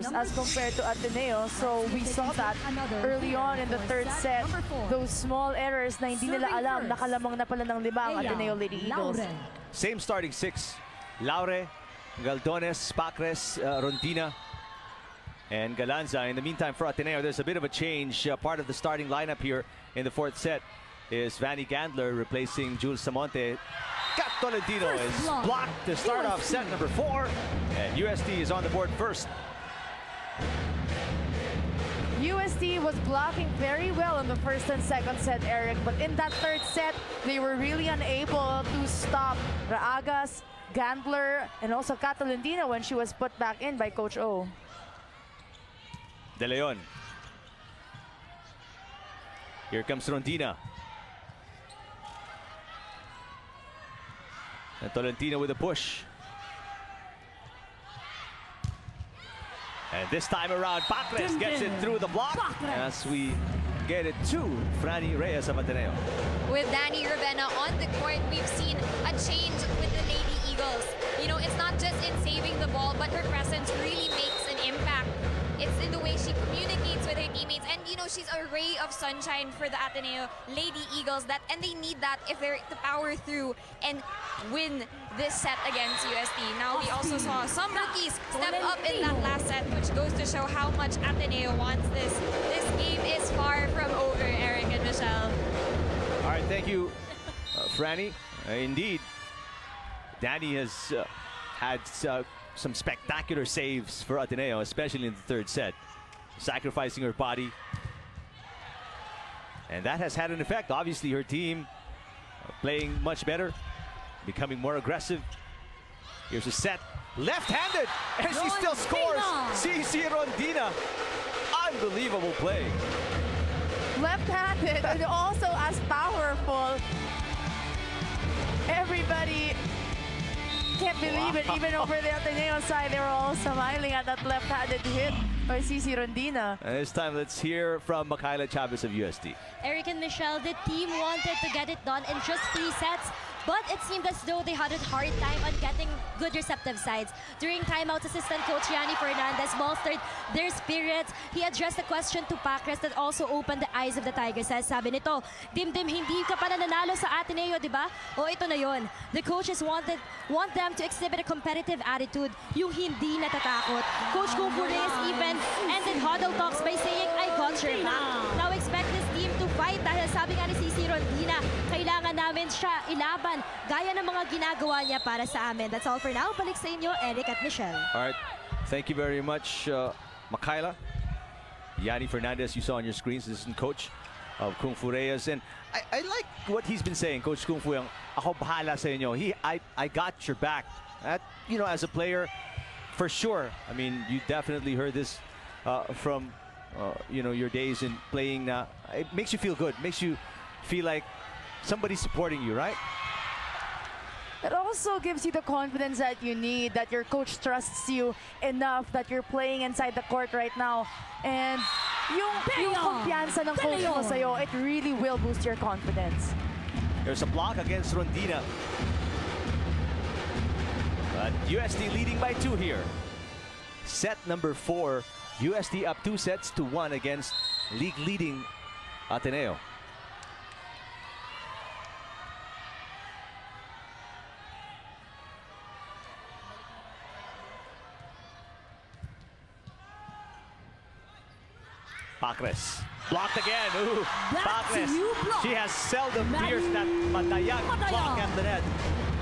players as compared to Ateneo. So we saw that early on in the third set. Those small errors na hindi nila alam, nakalamang na pala ng lima ang Ateneo Lady Eagles. Same starting six. Laure, Galdones, Pacres, Rondina, and Galanza. In the meantime, for Ateneo, there's a bit of a change. Part of the starting lineup here in the fourth set is Vanny Gandler replacing Jules Samonte. Kat Tolentino is blocked to start off set number 4, and UST is on the board first. UST was blocking very well in the first and second set, Eric, but in that third set, they were really unable to stop Raagas, Gandler, and also Kat Tolentino when she was put back in by Coach O. De Leon. Here comes Rondina. And Tolentino with a push. And this time around, Pacres gets it through the block as we get it to Franny Reyes of Ateneo. With Danny Ravenna on the court, we've seen a change with the Lady Eagles. You know, it's not just in saving the ball, but her presence really makes an impact. It's in the way she communicates with her teammates, and you know, she's a ray of sunshine for the Ateneo Lady Eagles, and they need that if they're to power through and win this set against UST. Now we also saw some rookies step up in that last set, which goes to show how much Ateneo wants this. This game is far from over, Eric and Michelle. All right, thank you, Franny. Indeed, Danny has had some spectacular saves for Ateneo, especially in the third set, sacrificing her body. And that has had an effect. Obviously, her team playing much better, becoming more aggressive. Here's a set, left-handed, and she still scores. CC Rondina, unbelievable play. Left-handed and also as powerful. Everybody can't believe it. Even over the Ateneo side, they were all smiling at that left-handed hit by CC Rondina. And this time, let's hear from Michaela Chavez of UST. Eric and Michelle, the team wanted to get it done in just 3 sets, but it seemed as though they had a hard time on getting good receptive sides. During timeout, assistant coach Yanni Fernandez bolstered their spirits. He addressed the question to Pacres that also opened the eyes of the Tigers. Sabi nito, Dimdim, hindi ka pa nananalo sa Ateneo, di ba? O ito na yon. The coaches want them to exhibit a competitive attitude, yung hindi natatakot. Coach Kungfu Reyes even ended huddle talks by saying, I got your back. Now expect this team to fight dahil sabi nga ni CC Rondina, kailangan namin siya ilaban gaya ng mga ginagawa niya para sa amin. That's all for now. Balik sa inyo, Eric at Michelle. All right. Thank you very much, Michaela. Yanni Fernandez, you saw on your screens, assistant coach of Kung Fu Reyes. And I like what he's been saying, Coach Kung Fu, yung ako bahala sa inyo. I got your back. That, you know, as a player, for sure. I mean, you definitely heard this from, you know, your days in playing. It makes you feel good. Makes you feel like somebody's supporting you, right? It also gives you the confidence that you need, that your coach trusts you enough, that you're playing inside the court right now. And yung kumpiyansa ng coach mo sa'yo, it really will boost your confidence. There's a block against Rondina. But UST leading by 2 here. Set number 4, UST up 2-1 against league-leading Ateneo. Pacres. Blocked again. Ooh, Pacres. She has seldom pierced that Madayag block at the net.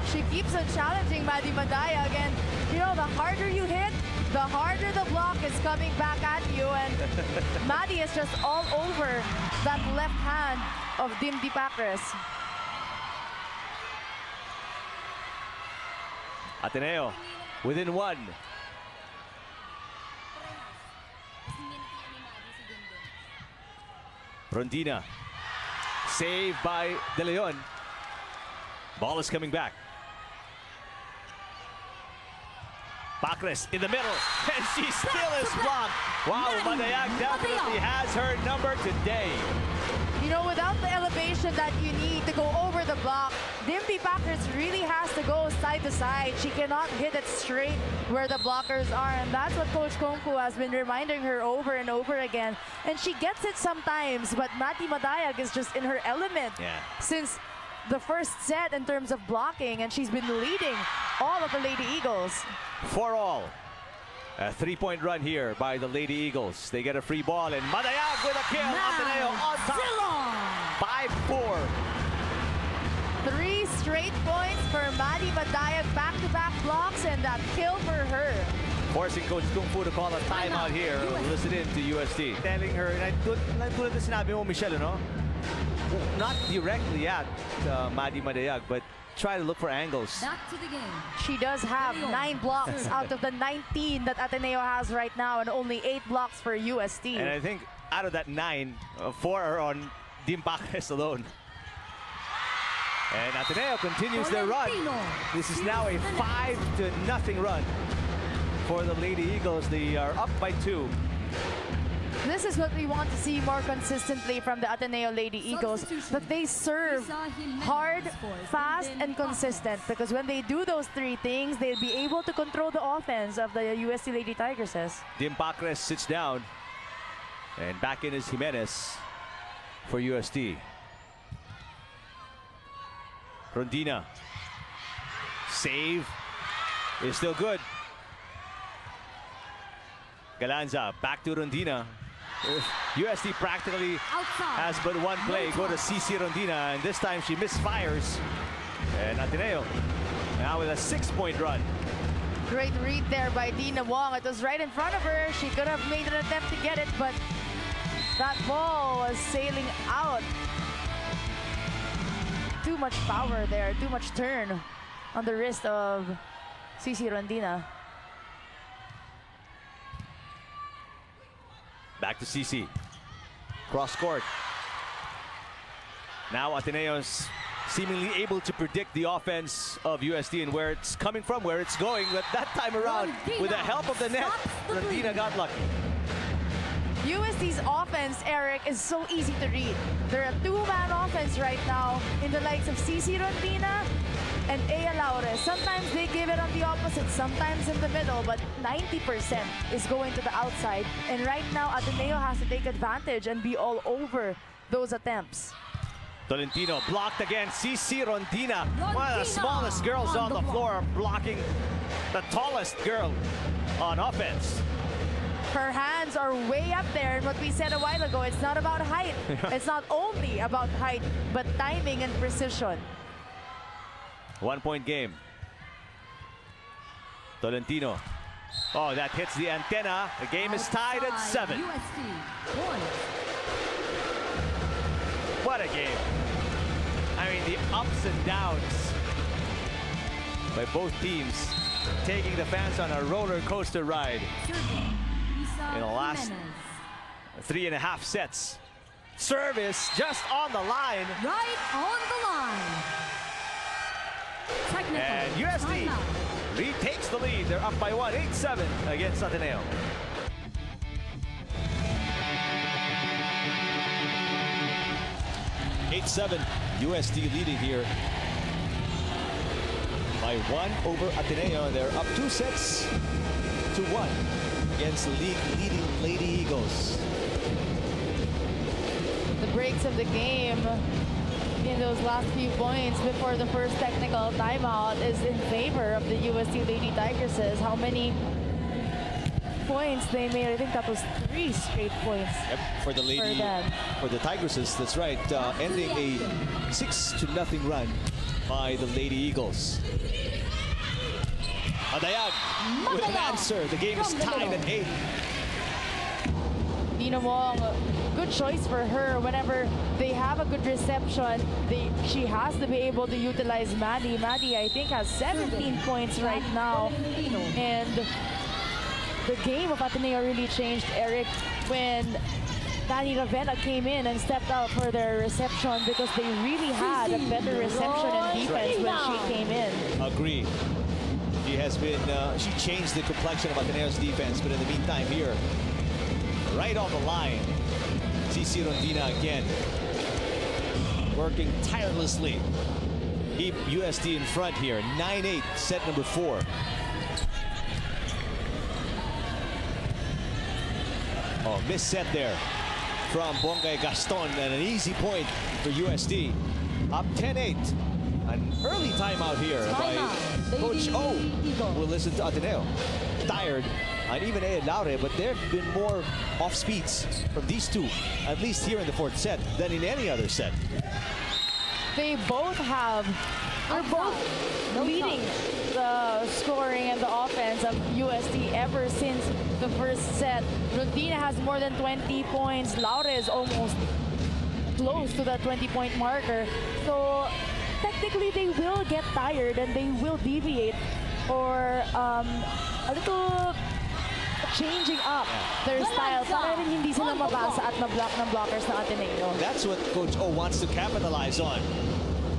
She keeps on challenging Maddie Madaya again. You know, the harder you hit, the harder the block is coming back at you. And Maddie is just all over that left hand of Dimdi Pacres. Ateneo within 1. Rondina, saved by De Leon. Ball is coming back. Pacres in the middle, and she still is blocked. Wow, Madayag definitely has her number today. You know, without the elevation that you need to go over the block, Dimpy Packers really has to go side to side. She cannot hit it straight where the blockers are, and that's what Coach Kung Fu has been reminding her over and over again. And she gets it sometimes, but Mati Madayag is just in her element since the first set in terms of blocking, and she's been leading all of the Lady Eagles. 4-all. A 3-point run here by the Lady Eagles. They get a free ball, and Madayag with a kill. Ateneo on top. 5-4. 3 straight points for Mati Madayag. Back-to-back blocks and that kill for her. Forcing Coach Kung Fu to call a timeout here. Listen in to UST. Telling her, and tulad na sinabi mo, Michelle, no? Not directly at Mati Madayag, but try to look for angles. Back to the game. She does have 9 blocks out of the 19 that Ateneo has right now, and only 8 blocks for UST. And I think out of that 9, 4 are on Dimpacres alone. And Ateneo continues their run. This is now a 5-0 run for the Lady Eagles. They are up by 2. This is what we want to see more consistently from the Ateneo Lady Eagles, that they serve hard, fast, and consistent. Because when they do those 3 things, they'll be able to control the offense of the UST Lady Tigresses. Dimpacres sits down, and back in is Jimenez for UST. Rondina. Save is still good. Galanza back to Rondina. UST practically has but one play. Go to CC Rondina, and this time she misfires. And Ateneo now with a 6-point run. Great read there by Dina Wong. It was right in front of her. She could have made an attempt to get it, but that ball was sailing out. Too much power there, too much turn on the wrist of CC Rondina. Back to CC. Cross court. Now Ateneo's seemingly able to predict the offense of UST and where it's coming from, where it's going. But that time around, with the help of the net, Rondina got lucky. UST's offense, Eric, is so easy to read. They're a 2-man offense right now in the likes of CC Rondina and Ea Laure. Sometimes they give it on the opposite, sometimes in the middle, but 90% is going to the outside. And right now, Ateneo has to take advantage and be all over those attempts. Tolentino blocked again. CC Rondina, one of the smallest girls on the floor, blocking the tallest girl on offense. Her hands are way up there, and what we said a while ago, it's not about height. It's not only about height, but timing and precision. 1-point game. Tolentino. Oh, that hits the antenna. The game is tied at 7. What a game. I mean, the ups and downs by both teams, taking the fans on a roller coaster ride in the last 3.5 sets. Service just on the line. Right on the line. Technical And UST timeout. retakes the lead. They're up by 1, 8-7 against Ateneo. UST leading here by 1 over Ateneo. They're up 2 sets to 1 against the league-leading Lady Eagles. The breaks of the game in those last few points before the first technical timeout is in favor of the UST Lady Tigresses. How many points they made? I think that was 3 straight points. Yep, for the lady, for the Tigresses, that's right. Ending a 6-0 run by the Lady Eagles. Madayag with an answer. The game is tied at 8. Dina Wong, good choice for her. Whenever they have a good reception, she has to be able to utilize Maddie. Maddie, I think, has 17 points right now. And the game of Ateneo really changed, Eric, when Dani Ravenna came in and stepped out for their reception, because they really had a better reception and defense when she came in. Agreed. She has been, she changed the complexion of Ateneo's defense, but in the meantime here, right on the line. CC Rondina again working tirelessly. Keep USD in front here. 9-8, set number 4. Oh, missed set there from Bongay Gaston, and an easy point for USD. Up 10-8. An early timeout here by Coach O. We'll listen to Ateneo. Tired, and even A. Laure, but there have been more off speeds from these two, at least here in the 4th set, than in any other set. They both have, they're both leading the scoring and the offense of USD ever since the 1st set. Rondina has more than 20 points. Laure is almost close to the 20-point marker. So technically they will get tired and they will deviate or a little changing up their style para rin hindi sila mabasa at mablock ng blockers ng Ateneo. That's what Coach O wants to capitalize on.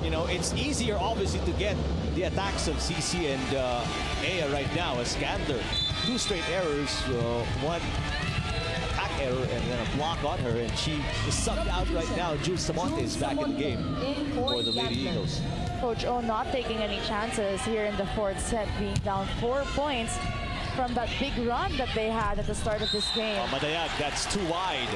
You know, it's easier obviously to get the attacks of CC and Aya right now as Scandler. 2 straight errors, 1 attack error and then a block on her, and she is subbed out right now. Jules Samonte is back in the game for the Lady Eagles. Coach O not taking any chances here in the 4th set, being down 4 points from that big run that they had at the start of this game. Madayag, that's too wide.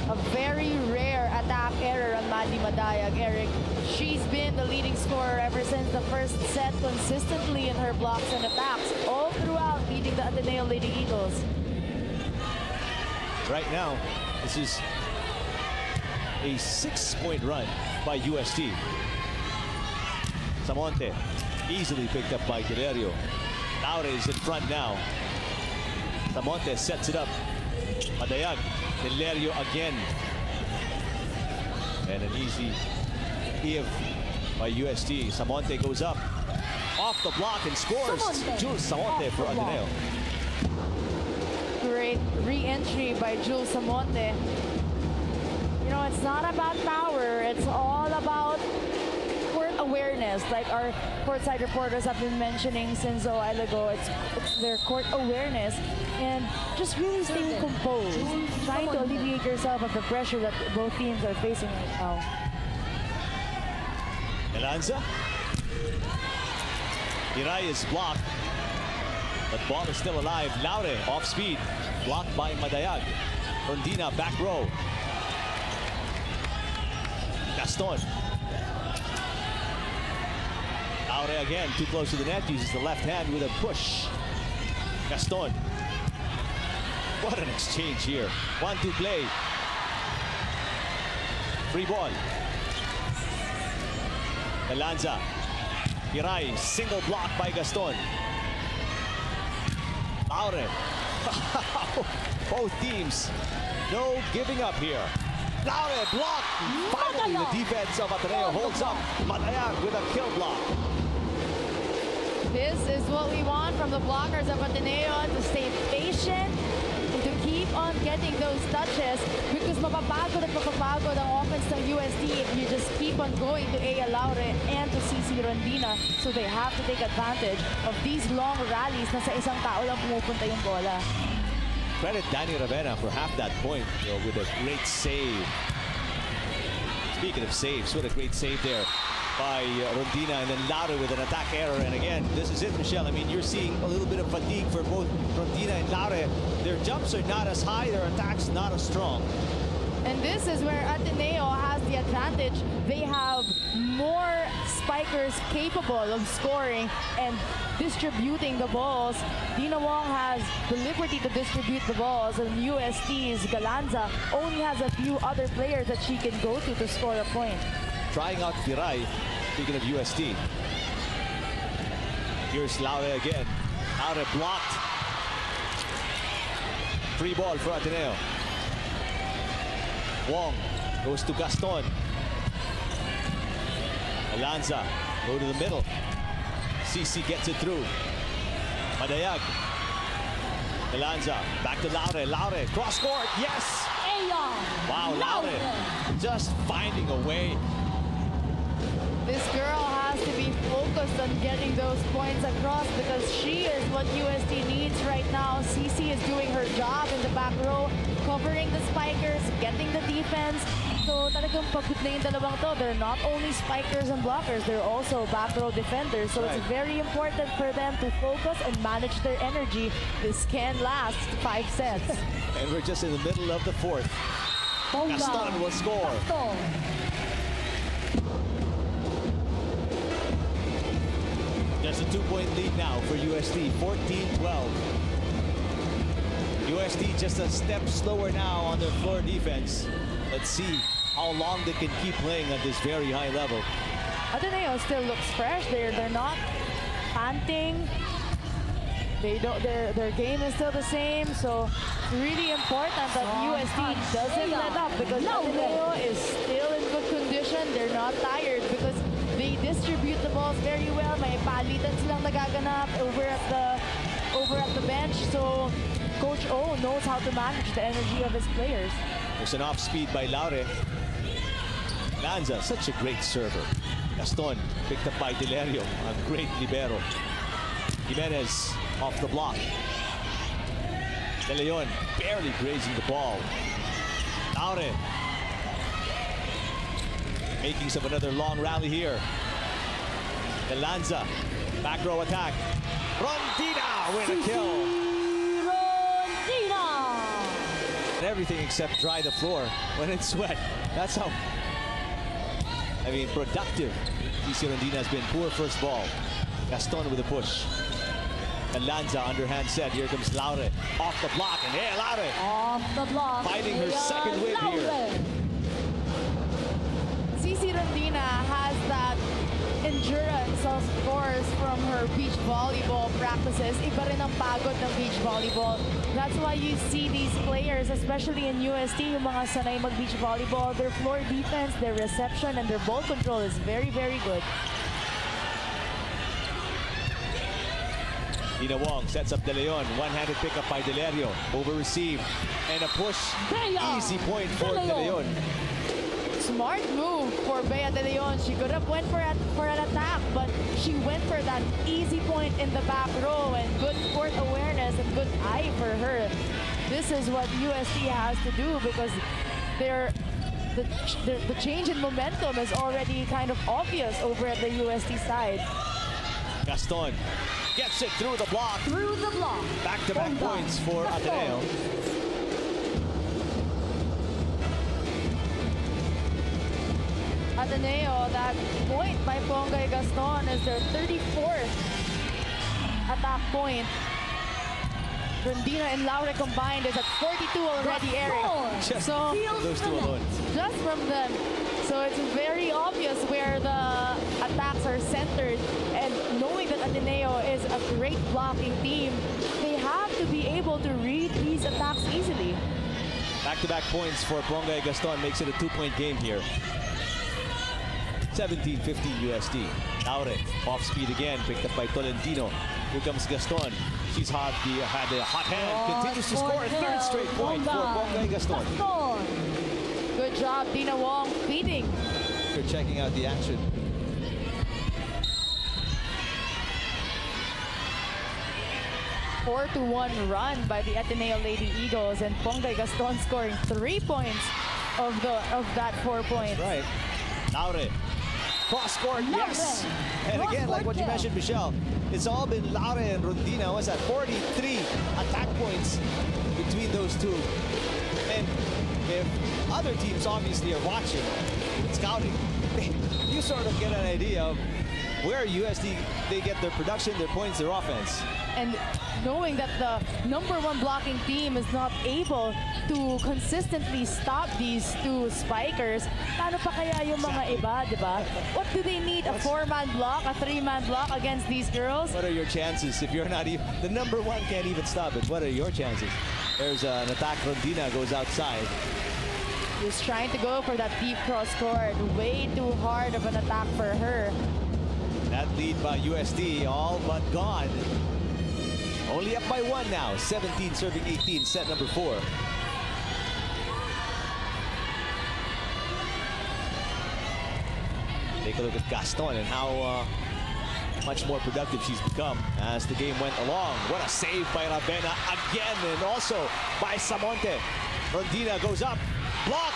A very rare attack error on Maddie Madayag, Eric. She's been the leading scorer ever since the 1st set, consistently in her blocks and attacks, all throughout, leading the Ateneo Lady Eagles. Right now, this is a 6-point run by USD. Samonte easily picked up by Guerrero. Laure is in front now. Samonte sets it up. Madayag, Guerrero again. And an easy give by USD. Samonte goes up. Off the block and scores. Jules Samonte for Ateneo. Great re-entry by Jules Samonte. You know, it's not about power. It's all about court awareness. Like our courtside reporters have been mentioning since a while ago. It's their court awareness and just really staying composed, trying to alleviate yourself of the pressure that both teams are facing right now. Elanza. Hiray is blocked. But ball is still alive. Laure off speed. Blocked by Madayag. Rondina back row. Gaston. Laure again, too close to the net. Uses the left hand with a push. Gaston. What an exchange here. 1-2 play. Free ball. Elanza. Hiray, single block by Gaston. Laure. Both teams, no giving up here. Laure blocked. Finally, the defense of Ateneo holds up. Madayag with a kill block. This is what we want from the blockers of Ateneo, to stay patient and to keep on getting those touches, because mapapagod at mapapagod ang offense ng USD if you just keep on going to Aya Laure and to CC Rondina. So they have to take advantage of these long rallies na sa isang tao lang pumupunta yung bola. Credit Danny Ravena for half that point, you know, with a great save. Speaking of saves, what a great save there by Rondina, and then Laure with an attack error. And again, this is it, Michelle. I mean, you're seeing a little bit of fatigue for both Rondina and Laure. Their jumps are not as high, their attacks not as strong. And this is where Ateneo has the advantage. They have more spikers capable of scoring and distributing the balls. Dina Wong has the liberty to distribute the balls, and USD's Galanza only has a few other players that she can go to score a point. Trying out Hiray, speaking of USD. Here's Laure again. Laure blocked. Free ball for Ateneo. Wong goes to Gaston. Elanza, go to the middle. CC gets it through. Madayag. Elanza, back to Laure. Laure, cross court, yes! Wow, Laure just finding a way. This girl has to be focused on getting those points across, because she is what USD needs right right now. CC is doing her job in the back row, covering the spikers, getting the defense. So talagang pag-play yung dalawang to, they're not only spikers and blockers, they're also back row defenders. So it's very important for them to focus and manage their energy. This can last 5 sets. And we're just in the middle of the fourth. Gaston will score. There's a 2-point lead now for USD, 14-12. USD just a step slower now on their floor defense. Let's see how long they can keep playing at this very high level. Ateneo still looks fresh. They're not panting. They don't. Their game is still the same. So it's really important that USD doesn't let up because Ateneo is still in good condition. They're not tired because they distribute the balls very well. May palitan silang nagaganap over at the bench. So Coach O knows how to manage the energy of his players. There's an off speed by Laure. Lanza, such a great server. Gaston picked up by Delerio, a great libero. Jimenez off the block. De Leon barely grazing the ball. Laure making some another long rally here. Lanza, back row attack. Rondina with a kill. Everything except dry the floor when it's wet. That's how, I mean, productive TC Rondina has been. Poor first ball. Gaston with a push. And Lanza underhand set. Here comes Laure off the block. And hey, Laure off the block. Finding her second win here. CC Rondina has that endurance, of course, from her beach volleyball practices. Iba rin ang pagod ng beach volleyball. That's why you see these players, especially in UST, yung mga sanay mag-beach volleyball, their floor defense, their reception, and their ball control is very, very good. Ina Wong sets up De Leon. One-handed pickup by Delerio. Over-receive. And a push. Easy point for De Leon. Smart move for Bea De Leon. She could have went for an attack, but she went for that easy point in the back row, and good court awareness and good eye for her. This is what UST has to do because the change in momentum is already kind of obvious over at the UST side. Gaston gets it through the block. Back-to-back points for Ateneo. Ateneo, that point by Pongay Gaston is their 34th attack point. Rondina and Laure combined is at 42 already, Eric. Just So those two alone. just from them. So it's very obvious where the attacks are centered, and knowing that Ateneo is a great blocking team, they have to be able to read these attacks easily. Back-to-back points for Pongay Gaston makes it a 2-point game here. 17-15 USD. Laure off speed again, picked up by Tolentino. Here comes Gaston. She's had a hot hand. Continues to score a third straight point for Pongay Gaston. Good job, Dina Wong feeding. You're checking out the action. A 4-1 run by the Ateneo Lady Eagles, and Pongay Gaston scoring 3 points of that 4 points. Right. Laure. Cross court, yes. And again, like what you mentioned, Michelle, it's all been Laure and Rondina. What's that? 43 attack points between those two. And if other teams obviously are watching, scouting, you sort of get an idea of where USD, they get their production, their points, their offense. And knowing that the #1 blocking team is not able to consistently stop these two spikers, paano pa kaya yung mga iba, di ba? What do they need? A 4-man block, a 3-man block against these girls? What are your chances if you're not even, the #1 can't even stop it. What are your chances? There's an attack. Rondina goes outside. Just trying to go for that deep cross court. Way too hard of an attack for her. That lead by USD all but gone. Only up by 1 now. 17 serving 18, set number 4. Take a look at Gaston and how much more productive she's become as the game went along. What a save by Ravena again, and also by Samonte. Rondina goes up, block.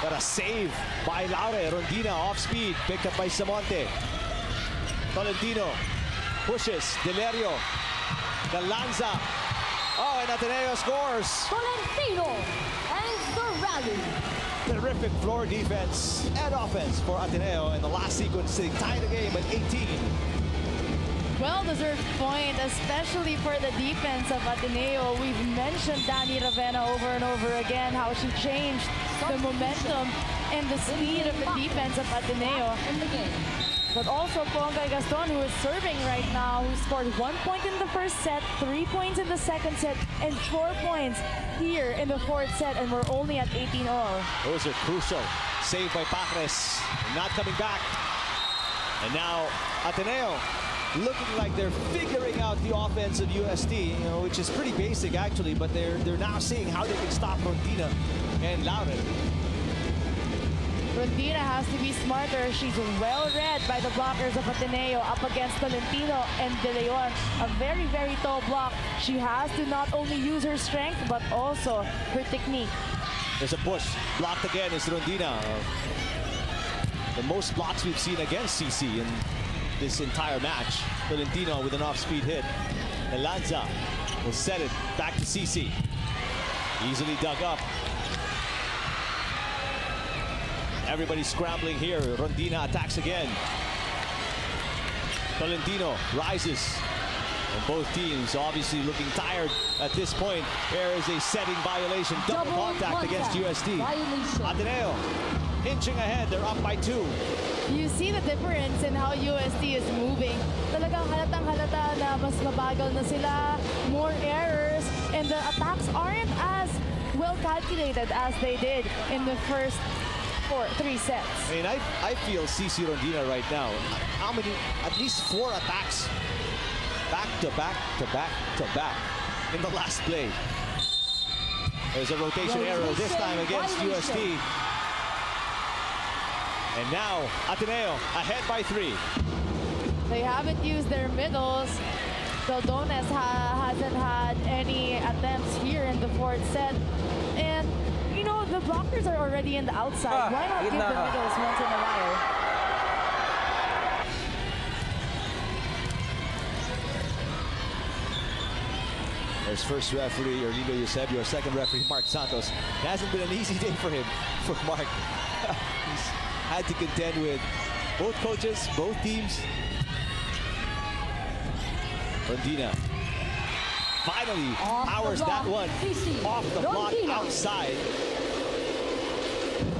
What a save by Laure. Rondina off speed, picked up by Samonte. Tolentino pushes, Delerio, Galanza. Oh, and Ateneo scores. Tolentino ends the rally. Terrific floor defense and offense for Ateneo in the last sequence to tie the game at 18. Well-deserved point, especially for the defense of Ateneo. We've mentioned Dani Ravena over and over again, how she changed the momentum and the speed of the defense of Ateneo. But also Pongay Gaston, who is serving right now, who scored 1 point in the first set, 3 points in the second set, and 4 points here in the fourth set, and we're only at 18 all. Those are crucial. Saved by Pacres, not coming back. And now Ateneo looking like they're figuring out the offense of UST, which is pretty basic actually, but they're now seeing how they can stop Rondina and Laure. Rondina has to be smarter. She's well read by the blockers of Ateneo up against Tolentino and De Leon. A very, very tall block. She has to not only use her strength, but also her technique. There's a push. Blocked again is Rondina. The most blocks we've seen against CC in this entire match. Tolentino with an off-speed hit. Elanza will set it back to CC. Easily dug up. Everybody scrambling here. Rondina attacks again. Tolentino rises. And both teams obviously looking tired at this point. There is a setting violation. Double contact against UST. Ateneo inching ahead. They're up by 2. You see the difference in how UST is moving. Talagang halatang halata na mas mabagal na sila, more errors, and the attacks aren't as well calculated as they did in the first 3 sets. I mean, I feel CC Rondina right now. How many? At least 4 attacks. Back to back to back to back in the last play. There's a rotation error this time against UST. And now Ateneo ahead by 3. They haven't used their middles. Dodones hasn't had any attempts here in the fourth set. And, you know, the blockers are already in the outside. Why not give the middles once in a while? There's first referee Erlindo Eusebio, second referee Mark Santos. It hasn't been an easy day for him, for Mark. He's had to contend with both coaches, both teams. Rondina finally powers that one off the block outside.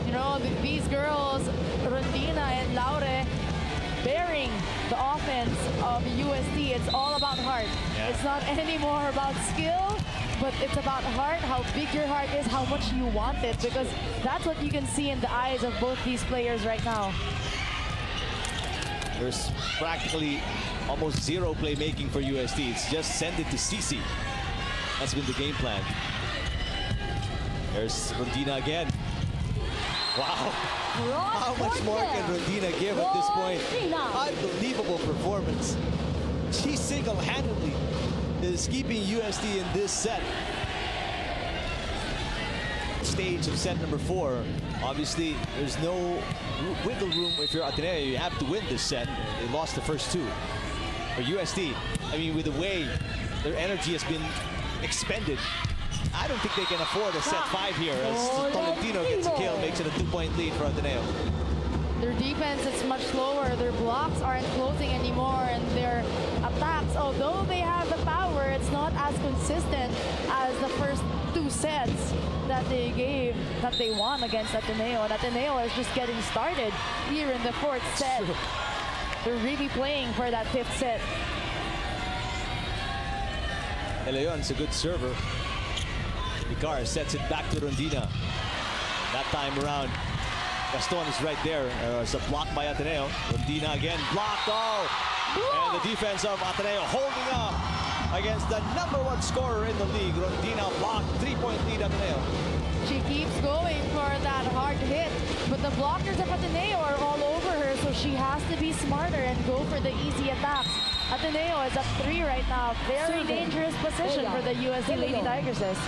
You know, these girls, Rondina and Laure, bearing the offense of UST. It's all about heart. Yeah. It's not anymore about skill, but it's about heart, how big your heart is, how much you want it, because that's what you can see in the eyes of both these players right now. There's practically almost zero playmaking for UST. It's just send it to CC. That's been the game plan. There's Rondina again. Wow. How much more can Rondina give at this point? Unbelievable performance. She single-handedly is keeping UST in this set. Stage of set number 4. Obviously, there's no wiggle room if you're Ateneo. You have to win this set. They lost the first 2. For UST, I mean, with the way their energy has been expended, I don't think they can afford a set 5 here as Tolentino gets a kill, makes it a 2-point lead for Ateneo. Their defense is much slower. Their blocks aren't closing anymore, and their attacks, although they have the power, it's not as consistent as the first 2 sets that they won against Ateneo. And Ateneo is just getting started here in the 4th set. They're really playing for that 5th set. Leon's a good server. Icar sets it back to Rondina. That time around, Gaston is right there. It's a block by Ateneo. Rondina again blocked. Oh! And the defense of Ateneo holding up against the #1 scorer in the league. Rondina blocked. 3-point lead Ateneo. She keeps going for that hard hit, but the blockers of Ateneo are all over her, so she has to be smarter and go for the easy attacks. Ateneo is at 3 right now. Very dangerous position for the USD Lady Tigresses.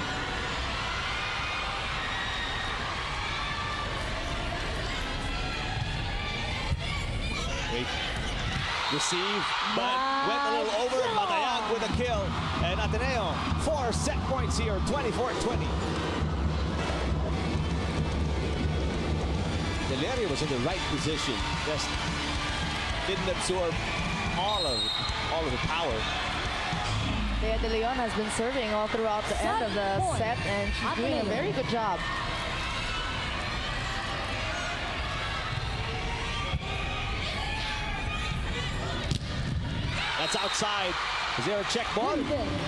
Receive, but went a little over. Matayag with a kill. And Ateneo, 4 set points here, 24-20. Delerio was in the right position, just didn't absorb all of the power. Bea De Leon has been serving all throughout the end of the set, and she's doing a very good job. That's outside. Is there a check ball?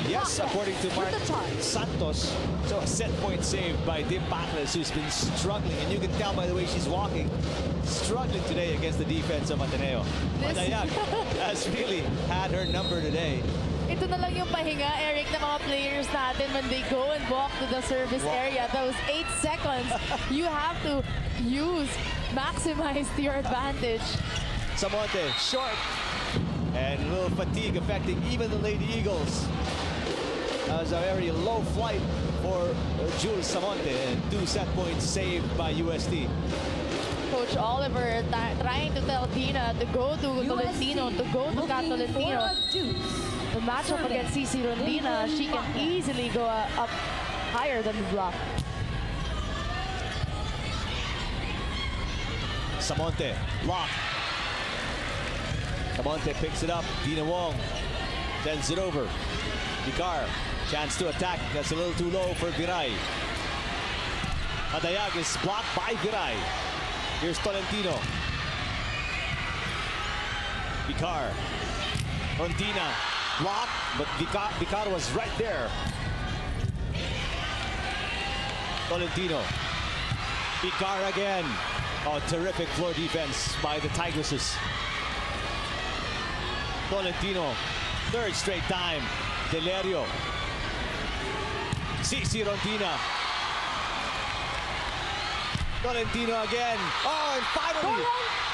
Yes, according to Mark Santos. So a set point saved by Dim Pacles, who's been struggling. And you can tell by the way she's walking, struggling today against the defense of Ateneo. Matayag has really had her number today. Ito na lang yung pahinga, Eric, ng mga players natin when they go and walk to the service area. Those 8 seconds, you have to maximize to your advantage. Samonte, short. And a little fatigue affecting even the Lady Eagles. That was a very low flight for Jules Samonte, and 2 set points saved by UST. Coach Oliver trying to tell Dina to go to Tolentino, to go to Kat Tolentino. The matchup against CC Rondina, she can easily go up higher than the block. Samonte, block. Samonte picks it up. Dina Wong sends it over. Vicar, chance to attack. That's a little too low for Viray. Matayag is blocked by Viray. Here's Tolentino. Vicar. Rondina, blocked, but Vicar was right there. Tolentino. Vicar again. Oh, terrific floor defense by the Tigresses. Tolentino, 3rd straight time. Delerio. CC Rondina. Tolentino again. Oh, and finally,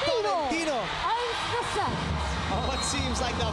Tolentino. Ends the set. What seems like the